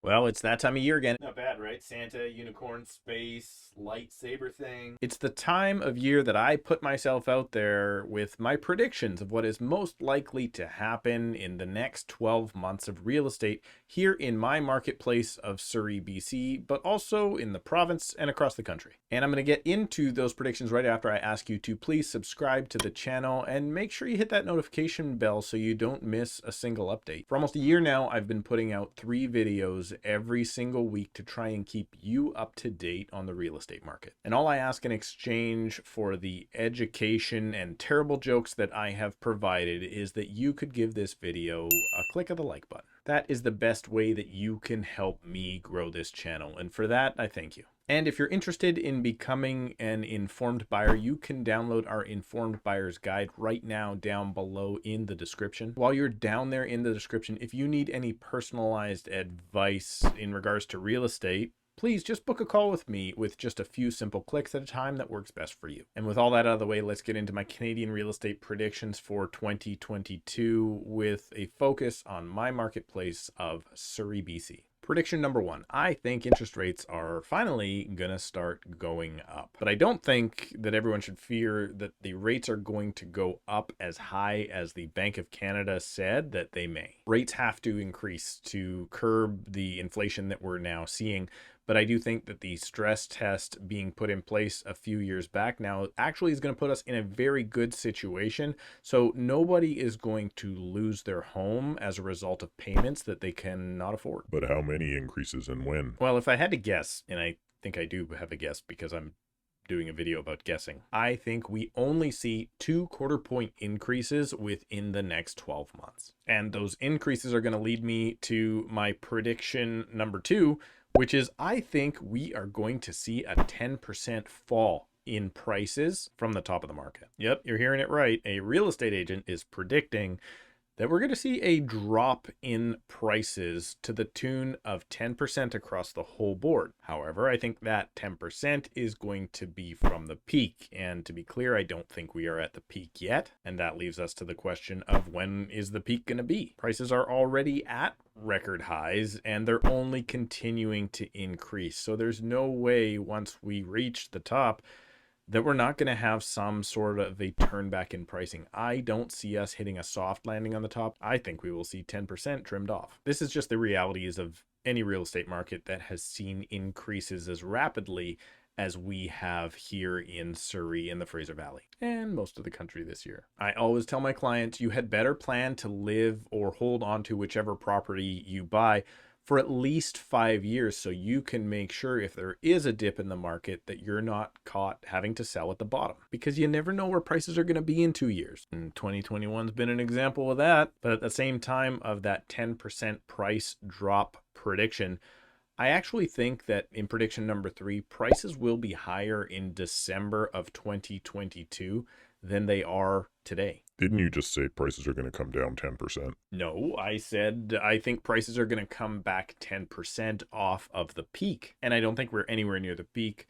Well, it's that time of year again. Not bad, right? Santa, unicorn, space, lightsaber thing. It's the time of year that I put myself out there with my predictions of what is most likely to happen in the next 12 months of real estate here in my marketplace of Surrey, BC, but also in the province and across the country. And I'm going to get into those predictions right after I ask you to please subscribe to the channel and make sure you hit that notification bell so you don't miss a single update. For almost a year now, I've been putting out 3 videos every single week to try and keep you up to date on the real estate market. And all I ask in exchange for the education and terrible jokes that I have provided is that you could give this video a click of the like button. That is the best way that you can help me grow this channel. And for that, I thank you. And if you're interested in becoming an informed buyer, you can download our Informed Buyer's Guide right now down below in the description. While you're down there in the description, if you need any personalized advice in regards to real estate, please just book a call with me with just a few simple clicks at a time that works best for you. And with all that out of the way, let's get into my Canadian real estate predictions for 2022 with a focus on my marketplace of Surrey, BC. Prediction number 1, I think interest rates are finally going to start going up. But I don't think that everyone should fear that the rates are going to go up as high as the Bank of Canada said that they may. Rates have to increase to curb the inflation that we're now seeing. But I do think that the stress test being put in place a few years back now actually is going to put us in a very good situation. So nobody is going to lose their home as a result of payments that they cannot afford. But how many increases and when? Well, if I had to guess, and I think I do have a guess because I'm doing a video about guessing, I think we only see 2 quarter-point increases within the next 12 months. And those increases are going to lead me to my prediction number 2, which is I think we are going to see a 10% fall in prices from the top of the market. Yep, you're hearing it right. A real estate agent is predicting that we're going to see a drop in prices to the tune of 10% across the whole board. However, I think that 10% is going to be from the peak. And to be clear, I don't think we are at the peak yet. And that leaves us to the question of when is the peak going to be? Prices are already at record highs and they're only continuing to increase. So there's no way once we reach the top that we're not going to have some sort of a turn back in pricing. I don't see us hitting a soft landing on the top. I think we will see 10% trimmed off. This is just the realities of any real estate market that has seen increases as rapidly as we have here in Surrey in the Fraser Valley and most of the country this year. I always tell my clients, you had better plan to live or hold on to whichever property you buy for at least 5 years so you can make sure if there is a dip in the market that you're not caught having to sell at the bottom, because you never know where prices are going to be in 2 years. And 2021's been an example of that. But at the same time of that 10% price drop prediction, I actually think that in prediction number 3, prices will be higher in December of 2022 than they are today. Didn't you just say prices are going to come down 10%? No, I said I think prices are going to come back 10% off of the peak. And I don't think we're anywhere near the peak.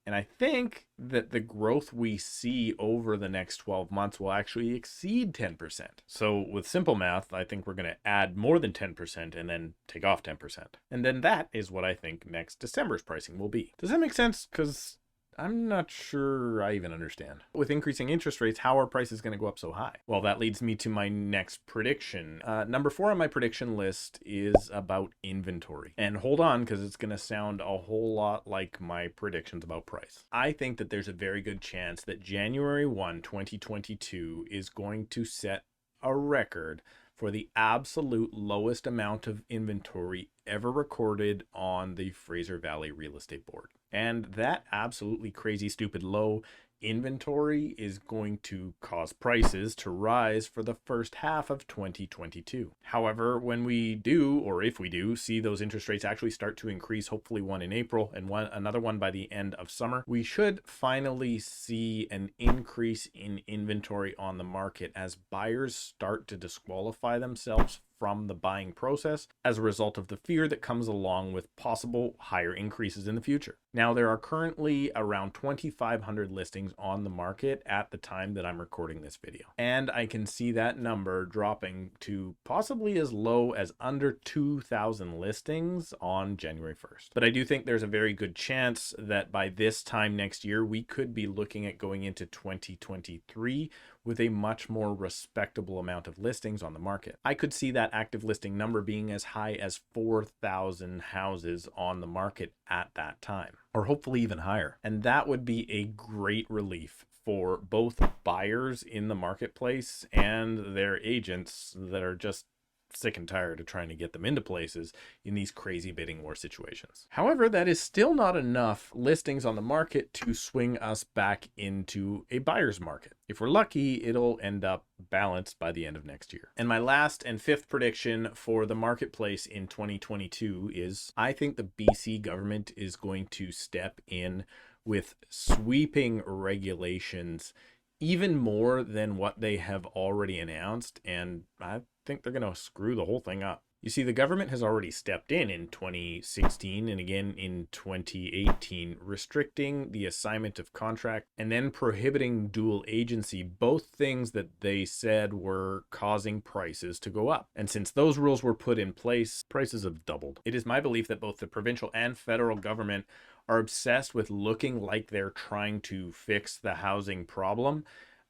And I think that the growth we see over the next 12 months will actually exceed 10%. So with simple math, I think we're going to add more than 10% and then take off 10%. And then that is what I think next December's pricing will be. Does that make sense? Because I'm not sure I even understand. With increasing interest rates, how are prices going to go up so high? Well, that leads me to my next prediction. Number 4 on my prediction list is about inventory. And hold on, because it's going to sound a whole lot like my predictions about price. I think that there's a very good chance that January 1, 2022 is going to set a record for the absolute lowest amount of inventory ever recorded on the Fraser Valley Real Estate Board. And that absolutely crazy, stupid low inventory is going to cause prices to rise for the first half of 2022. However, when we do, or if we do, see those interest rates actually start to increase, hopefully one in April and another one by the end of summer, we should finally see an increase in inventory on the market as buyers start to disqualify themselves from the buying process as a result of the fear that comes along with possible higher increases in the future. Now, there are currently around 2,500 listings on the market at the time that I'm recording this video. And I can see that number dropping to possibly as low as under 2,000 listings on January 1st. But I do think there's a very good chance that by this time next year, we could be looking at going into 2023 with a much more respectable amount of listings on the market. I could see that active listing number being as high as 4,000 houses on the market at that time, or hopefully even higher. And that would be a great relief for both buyers in the marketplace and their agents that are just sick and tired of trying to get them into places in these crazy bidding war situations. However, that is still not enough listings on the market to swing us back into a buyer's market. If we're lucky, it'll end up balanced by the end of next year. And my last and fifth prediction for the marketplace in 2022 is I think the BC government is going to step in with sweeping regulations even more than what they have already announced, and I think they're going to screw the whole thing up. You see, the government has already stepped in 2016 and again in 2018, restricting the assignment of contract and then prohibiting dual agency, both things that they said were causing prices to go up. And since those rules were put in place, prices have doubled. It is my belief that both the provincial and federal government are obsessed with looking like they're trying to fix the housing problem,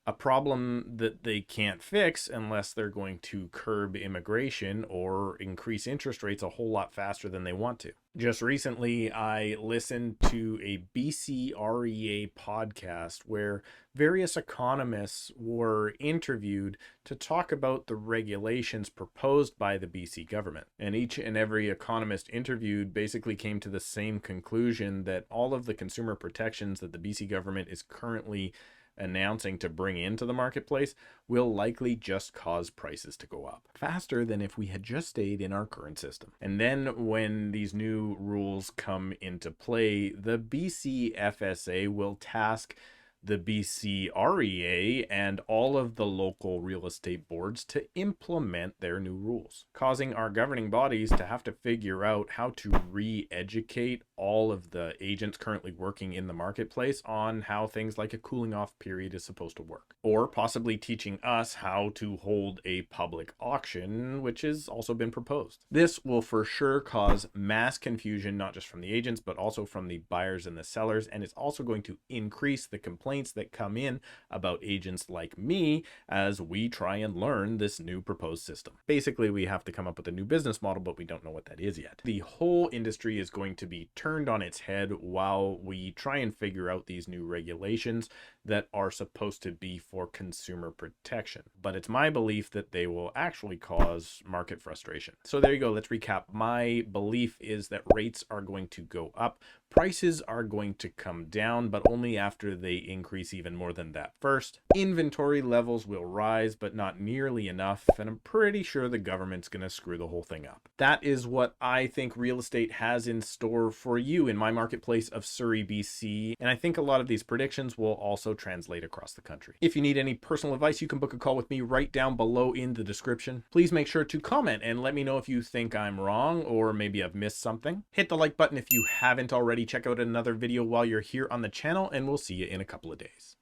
a problem that they can't fix unless they're going to curb immigration or increase interest rates a whole lot faster than they want to. Just recently, I listened to a BC REA podcast where various economists were interviewed to talk about the regulations proposed by the BC government. And each and every economist interviewed basically came to the same conclusion that all of the consumer protections that the BC government is currently announcing to bring into the marketplace will likely just cause prices to go up faster than if we had just stayed in our current system. And then when these new rules come into play, the BC FSA will task the BC REA and all of the local real estate boards to implement their new rules, causing our governing bodies to have to figure out how to re-educate all of the agents currently working in the marketplace on how things like a cooling off period is supposed to work, or possibly teaching us how to hold a public auction, which has also been proposed. This will for sure cause mass confusion, not just from the agents, but also from the buyers and the sellers, and it's also going to increase the complaints that come in about agents like me as we try and learn this new proposed system. Basically, we have to come up with a new business model, but we don't know what that is yet. The whole industry is going to be turned on its head while we try and figure out these new regulations that are supposed to be for consumer protection. But it's my belief that they will actually cause market frustration. So there you go. Let's recap. My belief is that rates are going to go up. Prices are going to come down, but only after they increase even more than that first. Inventory levels will rise, but not nearly enough, and I'm pretty sure the government's going to screw the whole thing up. That is what I think real estate has in store for you in my marketplace of Surrey, BC, and I think a lot of these predictions will also translate across the country. If you need any personal advice, you can book a call with me right down below in the description. Please make sure to comment and let me know if you think I'm wrong or maybe I've missed something. Hit the like button if you haven't already. Check out another video while you're here on the channel, and we'll see you in a couple of days.